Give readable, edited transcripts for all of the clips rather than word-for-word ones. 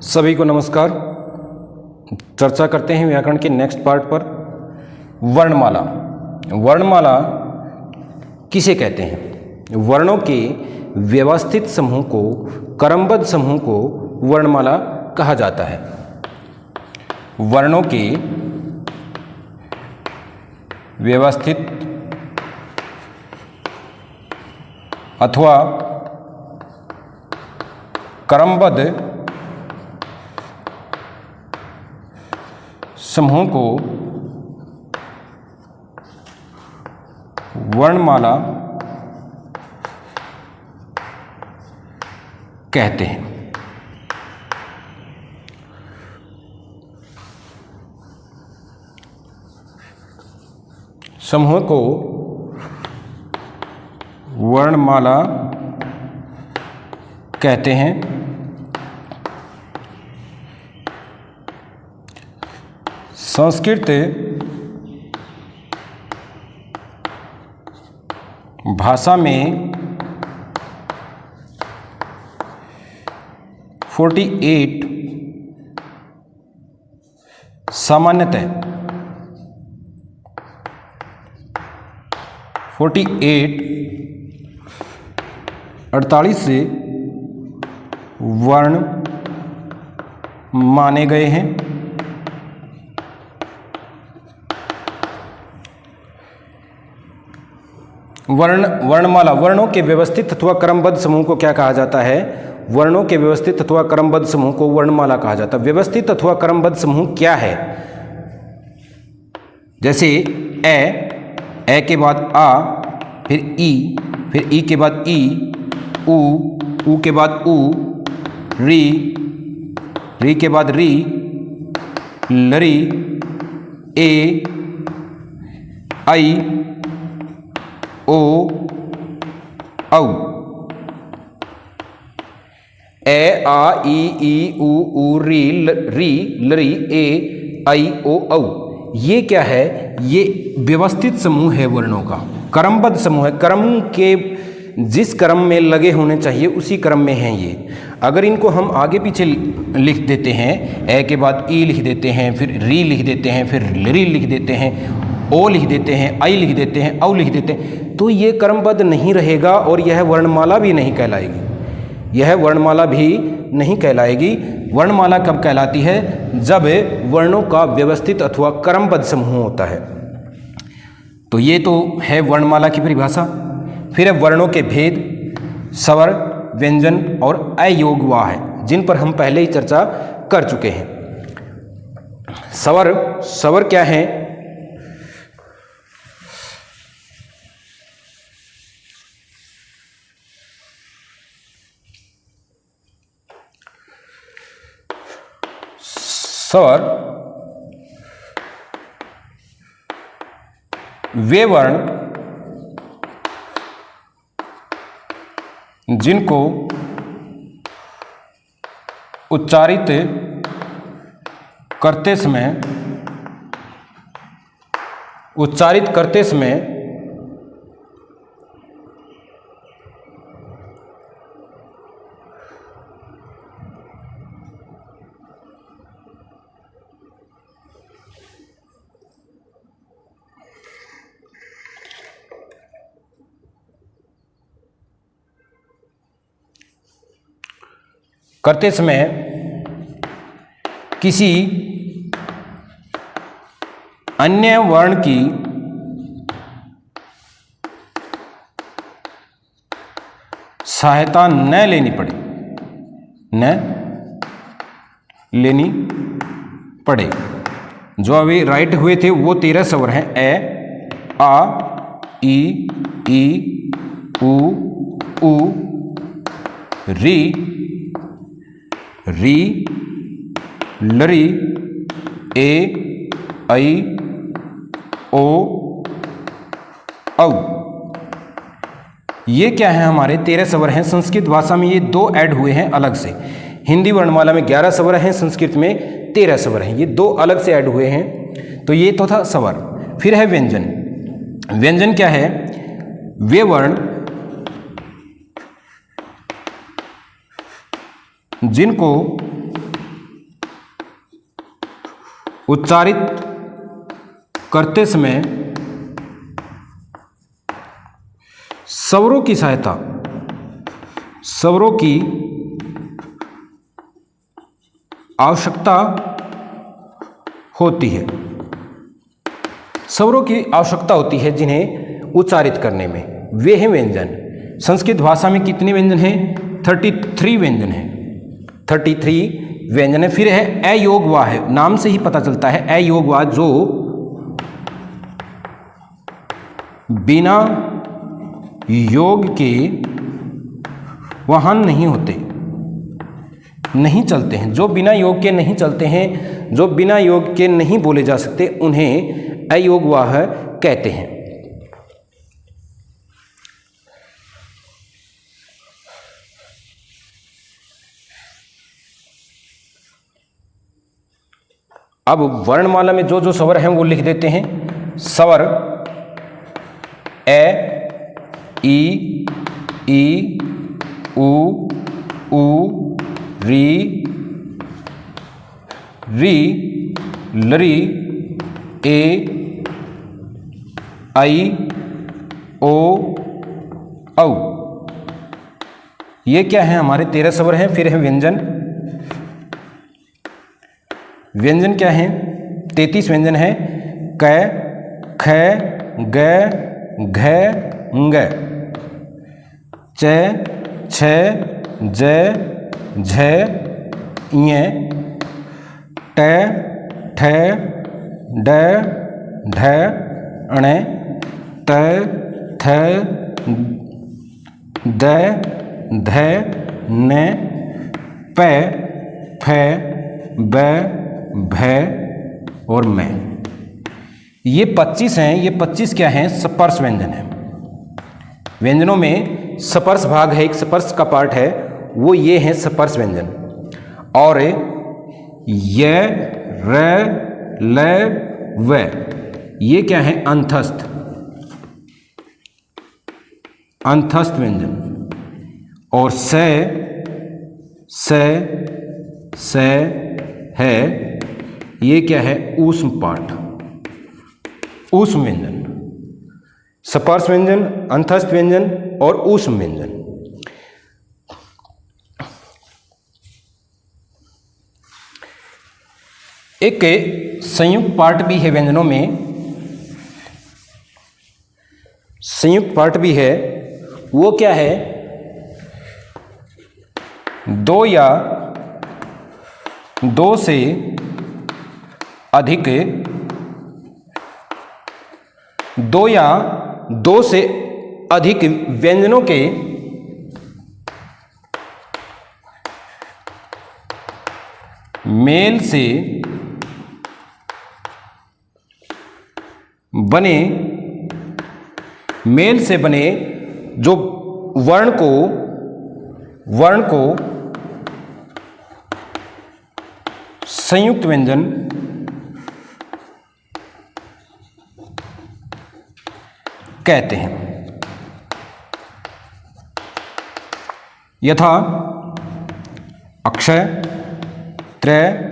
सभी को नमस्कार। चर्चा करते हैं व्याकरण के नेक्स्ट पार्ट पर। वर्णमाला। वर्णमाला किसे कहते हैं? वर्णों के व्यवस्थित समूह को, क्रमबद्ध समूह को वर्णमाला कहा जाता है। वर्णों के व्यवस्थित अथवा क्रमबद्ध समूह को वर्णमाला कहते हैं। समूह को वर्णमाला कहते हैं। संस्कृत भाषा में 48 सामान्यतः 48 से वर्ण माने गए हैं। वर्णमाला, वर्णों के व्यवस्थित अथवा क्रमबद्ध समूह को क्या कहा जाता है? वर्णों के व्यवस्थित अथवा क्रमबद्ध समूह को वर्णमाला कहा जाता है। व्यवस्थित अथवा क्रमबद्ध समूह क्या है? जैसे ए के बाद आ, फिर ई के बाद ई, ऊ के बाद ऊ, री के बाद री, लरी, ए, आई, ओ, औ। ए, आ, ई, ऊ, री, लरी, ए, आई, ओ, औ। ये क्या है? ये व्यवस्थित समूह है वर्णों का, क्रमबद्ध समूह है। क्रम के जिस क्रम में लगे होने चाहिए उसी क्रम में हैं ये। अगर इनको हम आगे पीछे लिख देते हैं, ए के बाद ई लिख देते हैं, फिर री लिख देते हैं, फिर लरी लिख देते हैं, ओ लिख देते हैं, आई लिख देते हैं, औ लिख देते हैं, तो ये क्रमबद्ध नहीं रहेगा और यह वर्णमाला भी नहीं कहलाएगी। यह वर्णमाला भी नहीं कहलाएगी। वर्णमाला कब कहलाती है? जब वर्णों का व्यवस्थित अथवा क्रमबद्ध समूह होता है। तो ये तो है वर्णमाला की परिभाषा। फिर है वर्णों के भेद, स्वर, व्यंजन और अयोगवाह है, जिन पर हम पहले ही चर्चा कर चुके हैं। स्वर क्या है? स्वर वे वर्ण जिनको उच्चारित करते समय किसी अन्य वर्ण की सहायता न लेनी पड़े। जो अभी राइट हुए थे वो 13 स्वर हैं। ए, आ, ई, ऊ, री, लरी, ए, आई, ओ, औ। ये क्या है? हमारे 13 स्वर हैं। संस्कृत भाषा में ये 2 ऐड हुए हैं अलग से। हिंदी वर्णमाला में 11 स्वर हैं, संस्कृत में 13 स्वर हैं। ये 2 अलग से ऐड हुए हैं। तो ये तो था स्वर। फिर है व्यंजन। व्यंजन क्या है? वे वर्ण जिनको उच्चारित करते समय स्वरों की सहायता, स्वरों की आवश्यकता होती है। स्वरों की आवश्यकता होती है जिन्हें उच्चारित करने में। वे हैं व्यंजन। संस्कृत भाषा में कितने व्यंजन हैं? 33 व्यंजन हैं। 33 व्यंजन है। फिर है अयोग वा है, नाम से ही पता चलता है अयोग वा, जो बिना योग के वाहन नहीं होते, नहीं चलते हैं। जो बिना योग के नहीं चलते हैं, जो बिना योग के नहीं बोले जा सकते, उन्हें अयोगवाह कहते हैं। अब वर्णमाला में जो जो स्वर हैं वो लिख देते हैं। स्वर ए, ई, ऊ, री, लरी, ए, आई, ओ, औ। ये क्या है? हमारे 13 स्वर हैं। फिर है व्यंजन। व्यंजन क्या है? 33 व्यंजन है। क, ख, ग, घ, ङ, च, छ, ज, झ, ञ, ट, ठ, ड, ढ, ण, त, थ, द, ध, न, प, फ, ब, भ और मैं। ये 25 हैं। ये 25 क्या हैं? स्पर्श व्यंजन है। व्यंजनों में स्पर्श भाग है, एक स्पर्श का पार्ट है, वो ये है स्पर्श व्यंजन। और य, र, ल, व, ये क्या है? अंतस्थ, अंतस्थ व्यंजन। और स है, ये क्या है? ऊष्म पाठ, ऊष्म व्यंजन। स्पर्श व्यंजन, अंतस्थ व्यंजन और ऊष्म व्यंजन। एक संयुक्त पार्ट भी है व्यंजनों में, संयुक्त पार्ट भी है। वो क्या है? दो या दो से अधिक, दो या दो से अधिक व्यंजनों के मेल से बने, मेल से बने जो वर्ण को संयुक्त व्यंजन कहते हैं। यथा अक्षय, त्रय,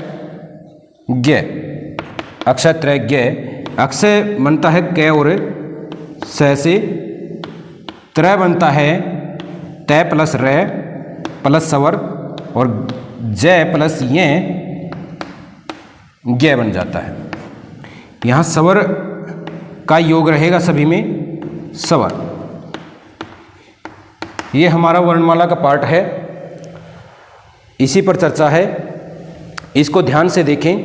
ज्ञ। अक्षय, त्रय, ज्ञ। अक्षय बनता है क और स से, त्रय बनता है तय प्लस र प्लस स्वर और जय प्लस ये ज्ञ बन जाता है। यहाँ स्वर का योग रहेगा सभी में, स्वर। ये हमारा वर्णमाला का पार्ट है, इसी पर चर्चा है। इसको ध्यान से देखें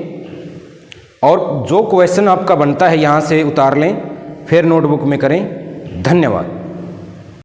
और जो क्वेश्चन आपका बनता है यहाँ से उतार लें, फिर नोटबुक में करें। धन्यवाद।